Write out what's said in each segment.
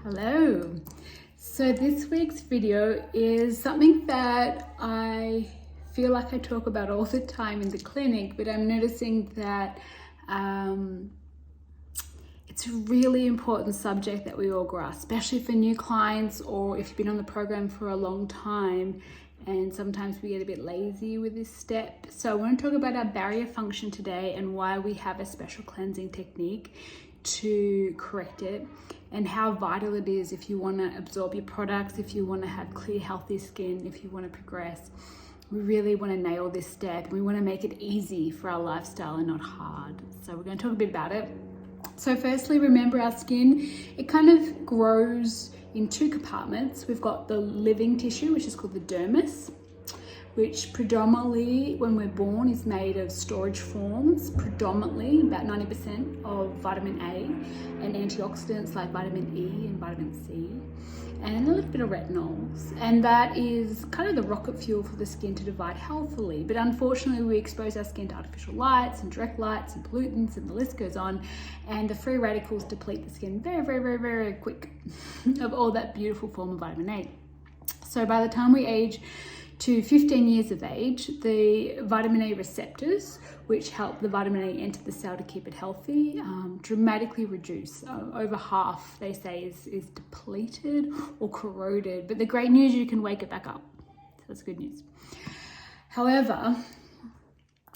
Hello. So this week's video is something that I feel like I talk about all the time in the clinic, but I'm noticing that it's a really important subject that we all grasp, especially for new clients or if you've been on the program for a long time. And sometimes we get a bit lazy with this step. So I want to talk about our barrier function today and why we have a special cleansing technique to correct it, and how vital it is if you want to absorb your products, if you want to have clear, healthy skin, if you want to progress. We really want to nail this step. We want to make it easy for our lifestyle and not hard. So we're going to talk a bit about it. So firstly, remember our skin, it kind of grows in two compartments. We've got the living tissue, which is called the dermis, which predominantly when we're born is made of storage forms, predominantly about 90% of vitamin A and antioxidants like vitamin E and vitamin C, and a little bit of retinols. And that is kind of the rocket fuel for the skin to divide healthily. But unfortunately, we expose our skin to artificial lights and direct lights and pollutants, and the list goes on. And the free radicals deplete the skin very quick of all that beautiful form of vitamin A. So by the time we age to 15 years of age, the vitamin A receptors, which help the vitamin A enter the cell to keep it healthy, dramatically reduce. Over half, they say, is depleted or corroded. But the great news, you can wake it back up. So that's good news. However,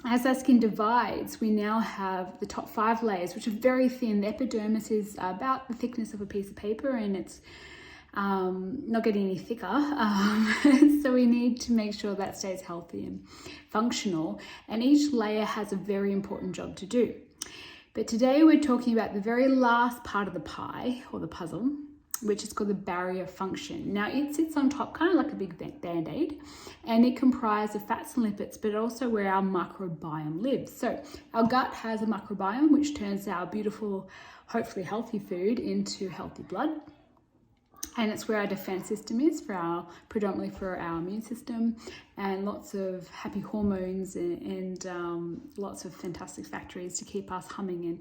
as our skin divides, we now have the top 5 layers, which are very thin. The epidermis is about the thickness of a piece of paper, and it's not getting any thicker. So we need to make sure that stays healthy and functional. And each layer has a very important job to do. But today we're talking about the very last part of the pie or the puzzle, which is called the barrier function. Now it sits on top, kind of like a big band-aid, and it comprises of fats and lipids, but also where our microbiome lives. So our gut has a microbiome, which turns our beautiful, hopefully healthy food into healthy blood. And it's where our defense system is, predominantly for our immune system, and lots of happy hormones and lots of fantastic factories to keep us humming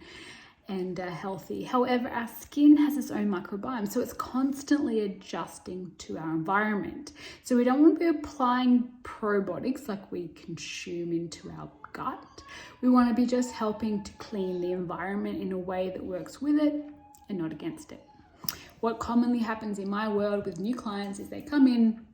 and healthy. However, our skin has its own microbiome, so it's constantly adjusting to our environment. So we don't want to be applying probiotics like we consume into our gut. We want to be just helping to clean the environment in a way that works with it and not against it. What commonly happens in my world with new clients is they come in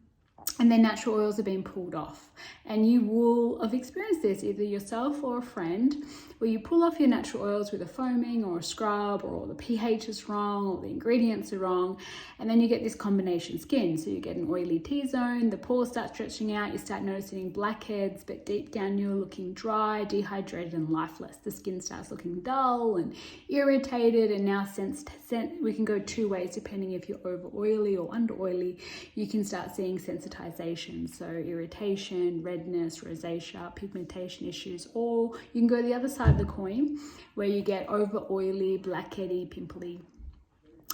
and their natural oils are being pulled off. And you will have experienced this, either yourself or a friend, where you pull off your natural oils with a foaming or a scrub, or the pH is wrong or the ingredients are wrong, and then you get this combination skin. So you get an oily T-zone, the pores start stretching out, you start noticing blackheads, but deep down you're looking dry, dehydrated and lifeless. The skin starts looking dull and irritated, and now we can go two ways depending if you're over oily or under oily. You can start seeing sensitization, so irritation, redness, rosacea, pigmentation issues, or you can go the other side of the coin where you get over oily, blackheady, pimply,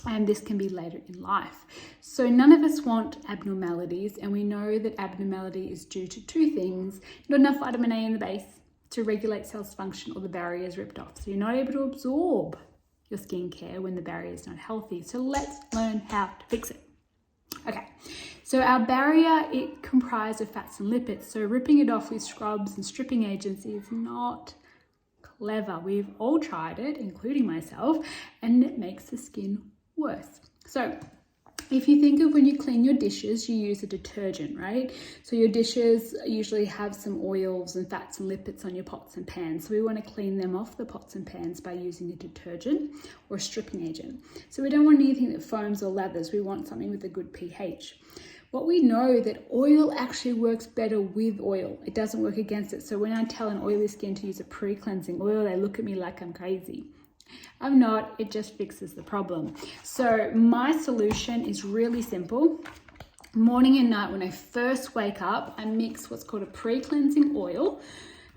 and this can be later in life. So none of us want abnormalities, and we know that abnormality is due to two things: not enough vitamin A in the base to regulate cells function, or the barrier is ripped off. So you're not able to absorb your skincare when the barrier is not healthy. So let's learn how to fix it. Okay, so our barrier, it comprises of fats and lipids. So ripping it off with scrubs and stripping agents is not clever. We've all tried it, including myself, and it makes the skin worse. So if you think of when you clean your dishes, you use a detergent, right? So your dishes usually have some oils and fats and lipids on your pots and pans. So we want to clean them off the pots and pans by using a detergent or a stripping agent. So we don't want anything that foams or lathers. We want something with a good pH. What we know that oil actually works better with oil. It doesn't work against it. So when I tell an oily skin to use a pre-cleansing oil, they look at me like I'm crazy. I'm not, it just fixes the problem. So my solution is really simple. Morning and night, when I first wake up, I mix what's called a pre-cleansing oil.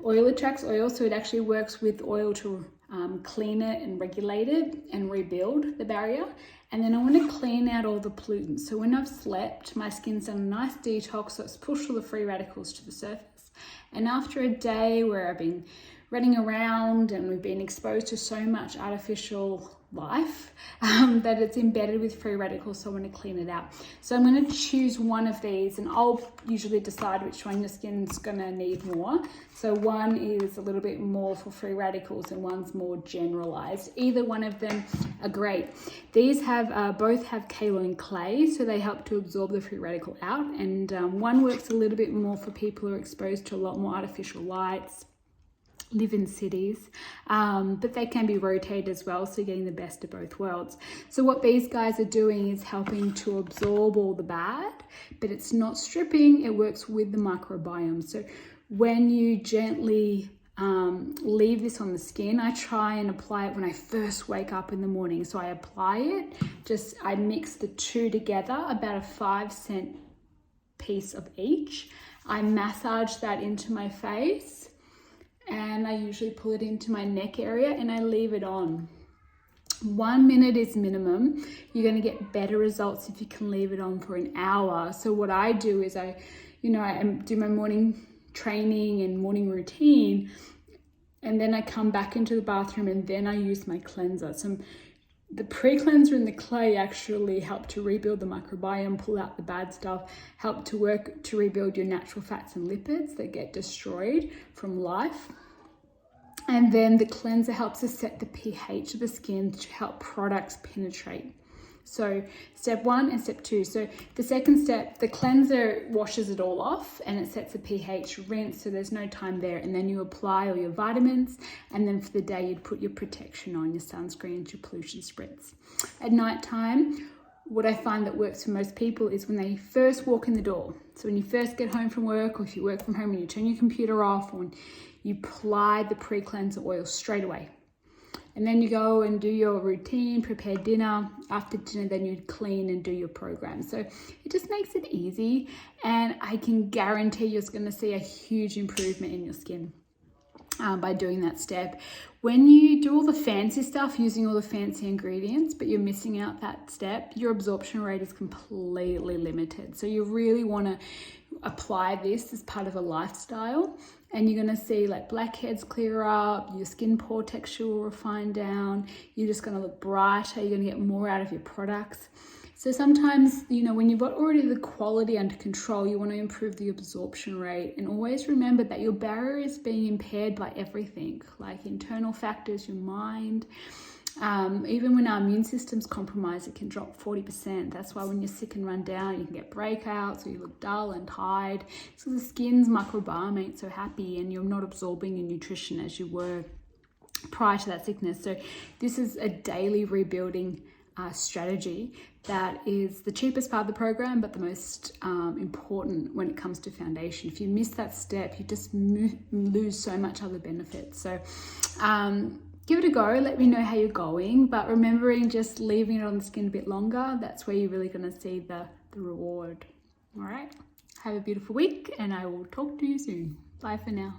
Oil attracts oil, so it actually works with oil to clean it and regulate it and rebuild the barrier. And then I want to clean out all the pollutants. So when I've slept, my skin's done a nice detox, so it's pushed all the free radicals to the surface. And after a day where I've been running around and we've been exposed to so much artificial life, that it's embedded with free radicals, so I want to clean it out. So I'm going to choose one of these, and I'll usually decide which one your skin's going to need more. So one is a little bit more for free radicals and one's more generalized. Either one of them are great. These have both have kaolin clay, so they help to absorb the free radical out, and one works a little bit more for people who are exposed to a lot more artificial lights, live in cities, but they can be rotated as well, so you're getting the best of both worlds. So what these guys are doing is helping to absorb all the bad, but it's not stripping, it works with the microbiome. So when you gently leave this on the skin, I try and apply it when I first wake up in the morning. So I apply it, I mix the two together, about a 5-cent piece of each. I massage that into my face, and I usually pull it into my neck area and I leave it on. 1 minute is minimum. You're going to get better results if you can leave it on for an hour. So what I do is I do my morning training and morning routine, and then I come back into the bathroom and then I use my cleanser. So the pre-cleanser and the clay actually help to rebuild the microbiome, pull out the bad stuff, help to work to rebuild your natural fats and lipids that get destroyed from life. And then the cleanser helps to set the pH of the skin to help products penetrate. So step 1 and step 2. So the second step, the cleanser washes it all off and it sets a pH, rinse, so there's no time there. And then you apply all your vitamins, and then for the day you'd put your protection on, your sunscreens, your pollution spritz. At night time, what I find that works for most people is when they first walk in the door. So when you first get home from work, or if you work from home and you turn your computer off, or you apply the pre-cleanser oil straight away. And then you go and do your routine, prepare dinner. After dinner, then you clean and do your program. So it just makes it easy, and I can guarantee you're going to see a huge improvement in your skin by doing that step. When you do all the fancy stuff, using all the fancy ingredients, but you're missing out that step, your absorption rate is completely limited. So you really want to apply this as part of a lifestyle, and you're going to see like blackheads clear up, your skin pore texture will refine down, you're just going to look brighter, you're going to get more out of your products. So sometimes, when you've got already the quality under control, you want to improve the absorption rate, and always remember that your barrier is being impaired by everything, like internal factors, your mind. Even when our immune system's compromised, it can drop 40%. That's why when you're sick and run down, you can get breakouts, or you look dull and tired. So the skin's microbiome ain't so happy, and you're not absorbing your nutrition as you were prior to that sickness. So this is a daily rebuilding strategy that is the cheapest part of the program, but the most important when it comes to foundation. If you miss that step, you just lose so much other benefits. So give it a go. Let me know how you're going, but remembering just leaving it on the skin a bit longer, that's where you're really going to see the reward. All right, have a beautiful week, and I will talk to you soon. Bye for now.